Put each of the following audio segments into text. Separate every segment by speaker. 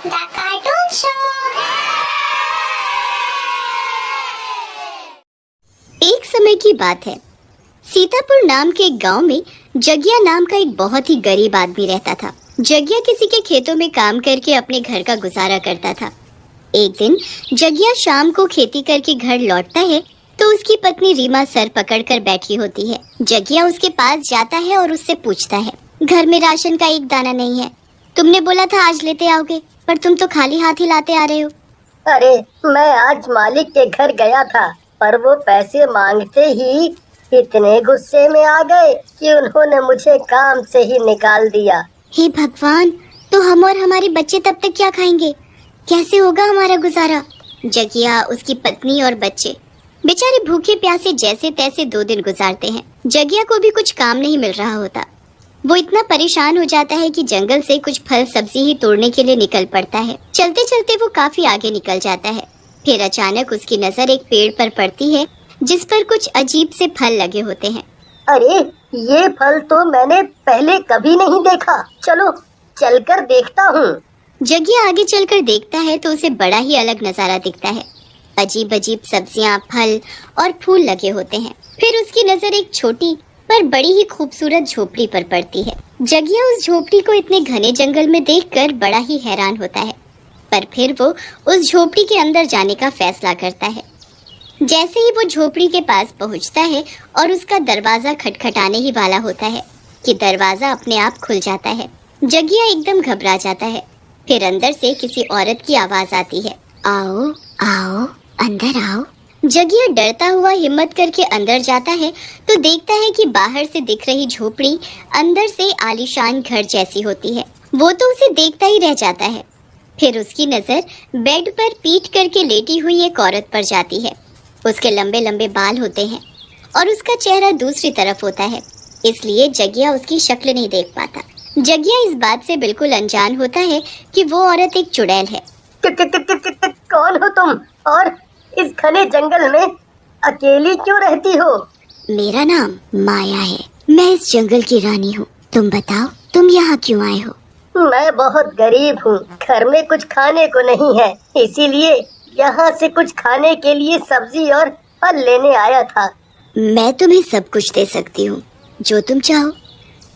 Speaker 1: The cartoon show.
Speaker 2: एक समय की बात है, सीतापुर नाम के एक गांव में जगिया नाम का एक बहुत ही गरीब आदमी रहता था। जगिया किसी के खेतों में काम करके अपने घर का गुजारा करता था। एक दिन जगिया शाम को खेती करके घर लौटता है तो उसकी पत्नी रीमा सर पकड़कर बैठी होती है। जगिया उसके पास जाता है और उससे पूछता है, घर में राशन का एक दाना नहीं है। तुमने बोला था आज लेते आओगे, पर तुम तो खाली हाथ ही लाते आ रहे हो।
Speaker 3: अरे मैं आज मालिक के घर गया था, पर वो पैसे मांगते ही इतने गुस्से में आ गए कि उन्होंने मुझे काम से ही निकाल दिया।
Speaker 2: हे भगवान, तो हम और हमारे बच्चे तब तक क्या खाएंगे? कैसे होगा हमारा गुजारा? जगिया, उसकी पत्नी और बच्चे बेचारे भूखे प्यासे जैसे तैसे 2 दिन गुजारते हैं। जगिया को भी कुछ काम नहीं मिल रहा होता। वो इतना परेशान हो जाता है कि जंगल से कुछ फल सब्जी ही तोड़ने के लिए निकल पड़ता है। चलते चलते वो काफी आगे निकल जाता है। फिर अचानक उसकी नजर एक पेड़ पर पड़ती है जिस पर कुछ अजीब से फल लगे होते हैं।
Speaker 3: अरे ये फल तो मैंने पहले कभी नहीं देखा, चलो चलकर देखता हूँ।
Speaker 2: जगिया आगे चलकर देखता है तो उसे बड़ा ही अलग नजारा दिखता है। अजीब अजीब सब्जियां, फल और फूल लगे होते हैं। फिर उसकी नजर एक छोटी पर बड़ी ही खूबसूरत झोपड़ी पर पड़ती है। जगिया उस झोपड़ी को इतने घने जंगल में देखकर बड़ा ही हैरान होता है, पर फिर वो उस झोपड़ी के अंदर जाने का फैसला करता है। जैसे ही वो झोपड़ी के पास पहुंचता है और उसका दरवाजा खटखटाने ही वाला होता है कि दरवाजा अपने आप खुल जाता है। जगिया एकदम घबरा जाता है। फिर अंदर से किसी औरत की आवाज आती है, आओ आओ, अंदर आओ। जगिया डरता हुआ हिम्मत करके अंदर जाता है तो देखता है कि बाहर से दिख रही झोपड़ी अंदर से आलीशान घर जैसी होती है। वो तो उसे देखता ही रह जाता है। फिर उसकी नजर बेड पर पीठ करके लेटी हुई एक औरत पर जाती है। उसके लंबे लंबे बाल होते हैं और उसका चेहरा दूसरी तरफ होता है, इसलिए जगिया उसकी शक्ल नहीं देख पाता। जगिया इस बात से बिल्कुल अनजान होता है कि वो औरत एक चुड़ैल है।
Speaker 3: कौन हो तुम और इस घने जंगल में अकेली क्यों रहती हो?
Speaker 2: मेरा नाम माया है, मैं इस जंगल की रानी हूँ। तुम बताओ, तुम यहाँ क्यों आए हो?
Speaker 3: मैं बहुत गरीब हूँ, घर में कुछ खाने को नहीं है, इसीलिए यहाँ से कुछ खाने के लिए सब्जी और फल लेने आया था।
Speaker 2: मैं तुम्हें सब कुछ दे सकती हूँ, जो तुम चाहो,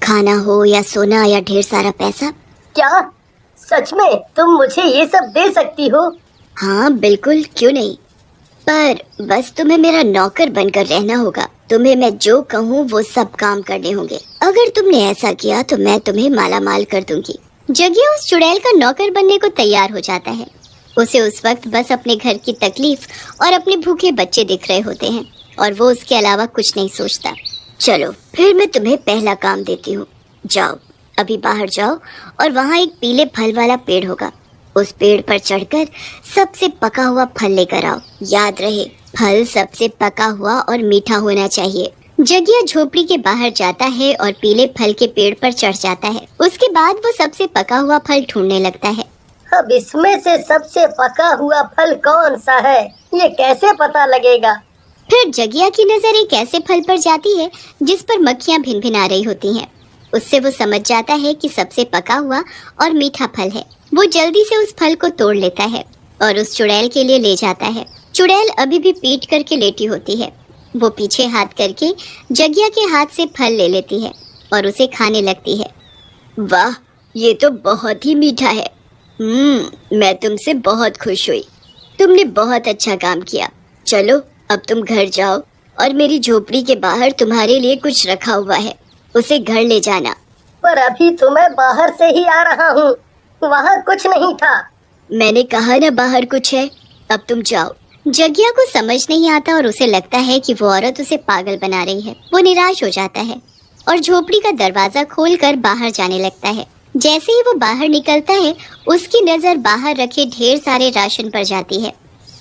Speaker 2: खाना हो या सोना या ढेर सारा पैसा।
Speaker 3: क्या सच में तुम मुझे ये सब दे सकती हो?
Speaker 2: हाँ बिल्कुल, क्यों नहीं, पर बस तुम्हें मेरा नौकर बनकर रहना होगा। तुम्हें मैं जो कहूँ वो सब काम करने होंगे। अगर तुमने ऐसा किया तो मैं तुम्हें माला माल कर दूंगी। जगिया उस चुड़ैल का नौकर बनने को तैयार हो जाता है। उसे उस वक्त बस अपने घर की तकलीफ और अपने भूखे बच्चे दिख रहे होते हैं और वो उसके अलावा कुछ नहीं सोचता। चलो फिर मैं तुम्हें पहला काम देती हूँ। जाओ, अभी बाहर जाओ और वहाँ एक पीले फल वाला पेड़ होगा। उस पेड़ पर चढ़कर सबसे पका हुआ फल लेकर आओ। याद रहे, फल सबसे पका हुआ और मीठा होना चाहिए। जगिया झोपड़ी के बाहर जाता है और पीले फल के पेड़ पर चढ़ जाता है। उसके बाद वो सबसे पका हुआ फल ढूंढने लगता है।
Speaker 3: अब इसमें से सबसे पका हुआ फल कौन सा है, ये कैसे पता लगेगा?
Speaker 2: फिर जगिया की नजर एक ऐसे फल पर जाती है जिस पर मक्खियाँ भिनभिना रही होती हैं। उससे वो समझ जाता है कि सबसे पका हुआ और मीठा फल है। वो जल्दी से उस फल को तोड़ लेता है और उस चुड़ैल के लिए ले जाता है। चुड़ैल अभी भी पीठ करके लेटी होती है। वो पीछे हाथ करके जगिया के हाथ से फल ले लेती है और उसे खाने लगती है। वाह, ये तो बहुत ही मीठा है। मैं तुमसे बहुत खुश हुई। तुमने बहुत अच्छा काम किया। चलो अब तुम घर जाओ और मेरी झोपड़ी के बाहर तुम्हारे लिए कुछ रखा हुआ है, उसे घर ले जाना।
Speaker 3: पर अभी तो मैं बाहर से ही आ रहा हूँ, वहाँ कुछ नहीं था।
Speaker 2: मैंने कहा ना बाहर कुछ है, अब तुम जाओ। जगिया को समझ नहीं आता और उसे लगता है कि वो औरत उसे पागल बना रही है। वो निराश हो जाता है और झोपड़ी का दरवाजा खोलकर बाहर जाने लगता है। जैसे ही वो बाहर निकलता है उसकी नजर बाहर रखे ढेर सारे राशन पर जाती है।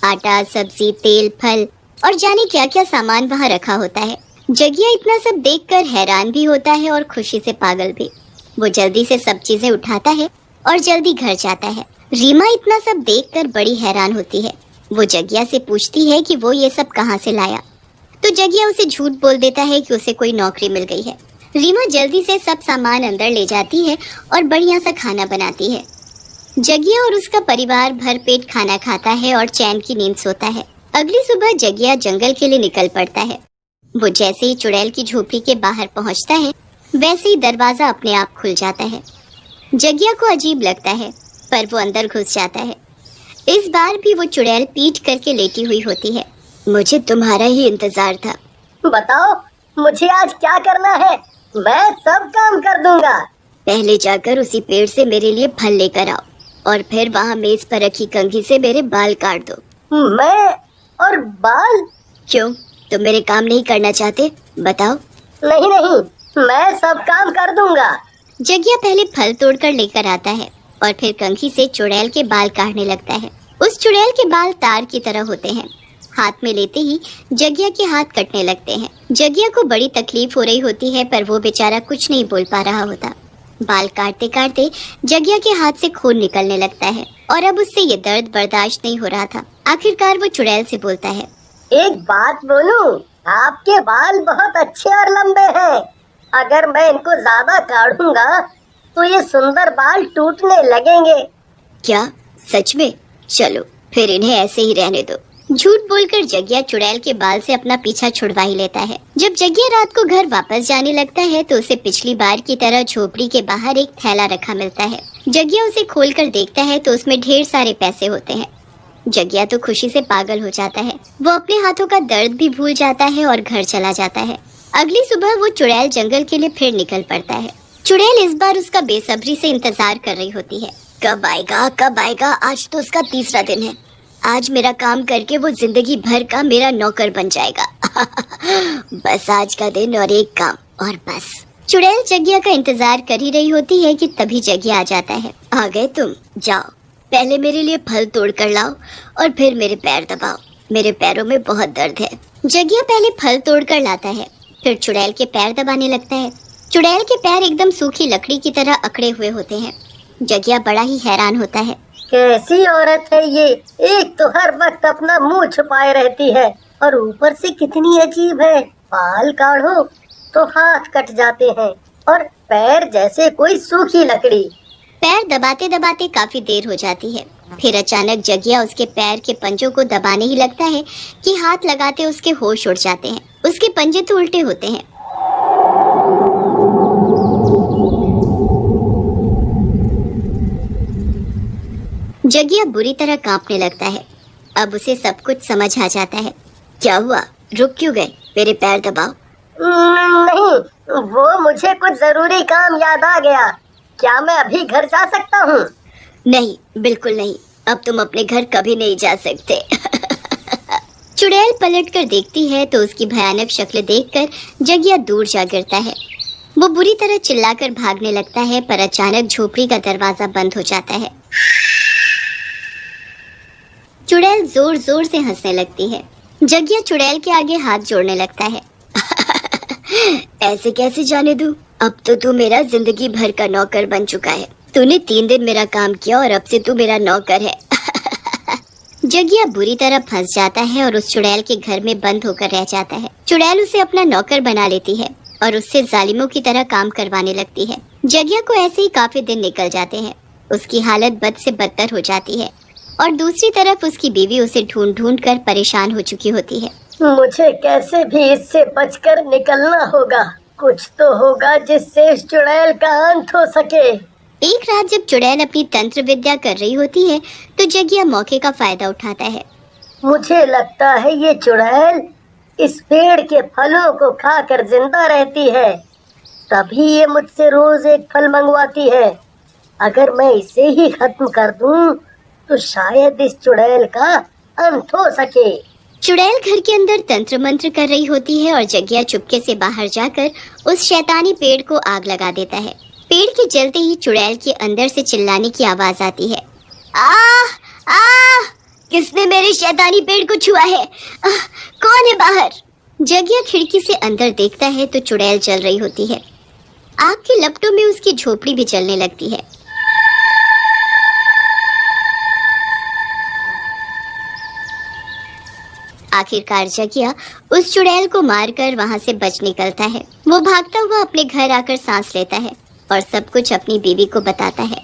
Speaker 2: आटा, सब्जी, तेल, फल और जाने क्या क्या सामान वहाँ रखा होता है। जगिया इतना सब देखकर हैरान भी होता है और खुशी से पागल भी। वो जल्दी से सब चीजें उठाता है और जल्दी घर जाता है। रीमा इतना सब देखकर बड़ी हैरान होती है। वो जगिया से पूछती है कि वो ये सब कहाँ से लाया, तो जगिया उसे झूठ बोल देता है कि उसे कोई नौकरी मिल गई है। रीमा जल्दी से सब सामान अंदर ले जाती है और बढ़िया सा खाना बनाती है। जगिया और उसका परिवार भर पेट खाना खाता है और चैन की नींद सोता है। अगली सुबह जगिया जंगल के लिए निकल पड़ता है। वो जैसे ही चुड़ैल की झोपड़ी के बाहर पहुंचता है, वैसे ही दरवाजा अपने आप खुल जाता है। जगिया को अजीब लगता है, पर वो अंदर घुस जाता है। इस बार भी वो चुड़ैल पीठ करके लेटी हुई होती है। मुझे तुम्हारा ही इंतजार था।
Speaker 3: बताओ मुझे आज क्या करना है, मैं सब काम कर दूंगा।
Speaker 2: पहले जाकर उसी पेड़ से मेरे लिए फल लेकर आओ और फिर वहाँ मेज पर रखी कंघी से मेरे बाल काट दो।
Speaker 3: मैं और बाल?
Speaker 2: क्यों, तुम मेरे काम नहीं करना चाहते? बताओ।
Speaker 3: नहीं नहीं, मैं सब काम कर दूंगा।
Speaker 2: जगिया पहले फल तोड़कर लेकर आता है और फिर कंघी से चुड़ैल के बाल काटने लगता है। उस चुड़ैल के बाल तार की तरह होते हैं। हाथ में लेते ही जगिया के हाथ कटने लगते हैं। जगिया को बड़ी तकलीफ हो रही होती है, पर वो बेचारा कुछ नहीं बोल पा रहा होता। बाल काटते काटते जगिया के हाथ से खून निकलने लगता है और अब उससे ये दर्द बर्दाश्त नहीं हो रहा था। आखिरकार वो चुड़ैल से बोलता है,
Speaker 3: एक बात बोलूं, आपके बाल बहुत अच्छे और लंबे हैं। अगर मैं इनको ज्यादा काटूंगा तो ये सुंदर बाल टूटने लगेंगे।
Speaker 2: क्या सच में? चलो फिर इन्हें ऐसे ही रहने दो। झूठ बोलकर जगिया चुड़ैल के बाल से अपना पीछा छुड़वा ही लेता है। जब जगिया रात को घर वापस जाने लगता है तो उसे पिछली बार की तरह झोपड़ी के बाहर एक थैला रखा मिलता है। जगिया उसे खोलकर देखता है तो उसमें ढेर सारे पैसे होते हैं। जगिया तो खुशी से पागल हो जाता है। वो अपने हाथों का दर्द भी भूल जाता है और घर चला जाता है। अगली सुबह वो चुड़ैल जंगल के लिए फिर निकल पड़ता है। चुड़ैल इस बार उसका बेसब्री से इंतजार कर रही होती है। कब आएगा कब आएगा? आज तो उसका तीसरा दिन है। आज मेरा काम करके वो जिंदगी भर का मेरा नौकर बन जाएगा। बस आज का दिन और एक काम और बस। चुड़ैल जगिया का इंतजार कर ही रही होती है कि तभी जगिया आ जाता है। आ गए तुम? जाओ, पहले मेरे लिए फल तोड़ कर लाओ और फिर मेरे पैर दबाओ। मेरे पैरों में बहुत दर्द है। जगिया पहले फल तोड़ कर लाता है, फिर चुड़ैल के पैर दबाने लगता है। चुड़ैल के पैर एकदम सूखी लकड़ी की तरह अकड़े हुए होते हैं। जगिया बड़ा ही हैरान होता है।
Speaker 3: कैसी औरत है ये, एक तो हर वक्त अपना मुंह छुपाए रहती है और ऊपर से कितनी अजीब है। बाल काढ़ो तो हाथ कट जाते हैं और पैर जैसे कोई सूखी लकड़ी।
Speaker 2: पैर दबाते दबाते काफी देर हो जाती है। फिर अचानक जगिया उसके पैर के पंजों को दबाने ही लगता है कि हाथ लगाते उसके होश उड़ जाते हैं। उसके पंजे तो उल्टे होते हैं। जगिया बुरी तरह कांपने लगता है। अब उसे सब कुछ समझ आ जाता है। क्या हुआ? रुक क्यों गए? मेरे पैर दबाओ।
Speaker 3: नहीं, वो मुझे कुछ जरूरी काम याद आ गया। क्या मैं अभी घर जा सकता हूँ?
Speaker 2: नहीं, बिल्कुल नहीं। अब तुम अपने घर कभी नहीं जा सकते। चुड़ैल पलटकर देखती है तो उसकी भयानक शक्ल देखकर जगिया दूर जा गिरता है। वो बुरी तरह चिल्लाकर भागने लगता है, पर अचानक झोपड़ी का दरवाजा बंद हो जाता है। चुड़ैल जोर जोर से हंसने लगती है। जगिया चुड़ैल के आगे हाथ जोड़ने लगता है। ऐसे कैसे जाने दूं? अब तो तू मेरा जिंदगी भर का नौकर बन चुका है। तूने 3 दिन मेरा काम किया और अब से तू मेरा नौकर है। जगिया बुरी तरह फंस जाता है और उस चुड़ैल के घर में बंद होकर रह जाता है। चुड़ैल उसे अपना नौकर बना लेती है और उससे जालिमों की तरह काम करवाने लगती है। जगिया को ऐसे ही काफी दिन निकल जाते हैं। उसकी हालत बद से बदतर हो जाती है और दूसरी तरफ उसकी बीवी उसे ढूंढ ढूंढ कर परेशान हो चुकी होती है।
Speaker 3: मुझे कैसे भी इससे बचकर निकलना होगा। कुछ तो होगा जिससे इस चुड़ैल का अंत हो सके।
Speaker 2: एक रात जब चुड़ैल अपनी तंत्र विद्या कर रही होती है तो जगिया मौके का फायदा उठाता है।
Speaker 3: मुझे लगता है ये चुड़ैल इस पेड़ के फलों को खाकर जिंदा रहती है, तभी ये मुझसे रोज एक फल मंगवाती है। अगर मैं इसे ही खत्म कर दूं तो शायद इस चुड़ैल का अंत हो सके।
Speaker 2: चुड़ैल घर के अंदर तंत्र मंत्र कर रही होती है और जगिया चुपके से बाहर जाकर उस शैतानी पेड़ को आग लगा देता है। पेड़ के जलते ही चुड़ैल के अंदर से चिल्लाने की आवाज आती है। आह आह, किसने मेरे शैतानी पेड़ को छुआ है? कौन है बाहर? जगिया खिड़की से अंदर देखता है तो चुड़ैल जल रही होती है। आग के लपटों में उसकी झोपड़ी भी जलने लगती है। आखिरकार जगिया उस चुड़ैल को मारकर वहां से बच निकलता है। वो भागता हुआ अपने घर आकर सांस लेता है और सब कुछ अपनी बीवी को बताता है।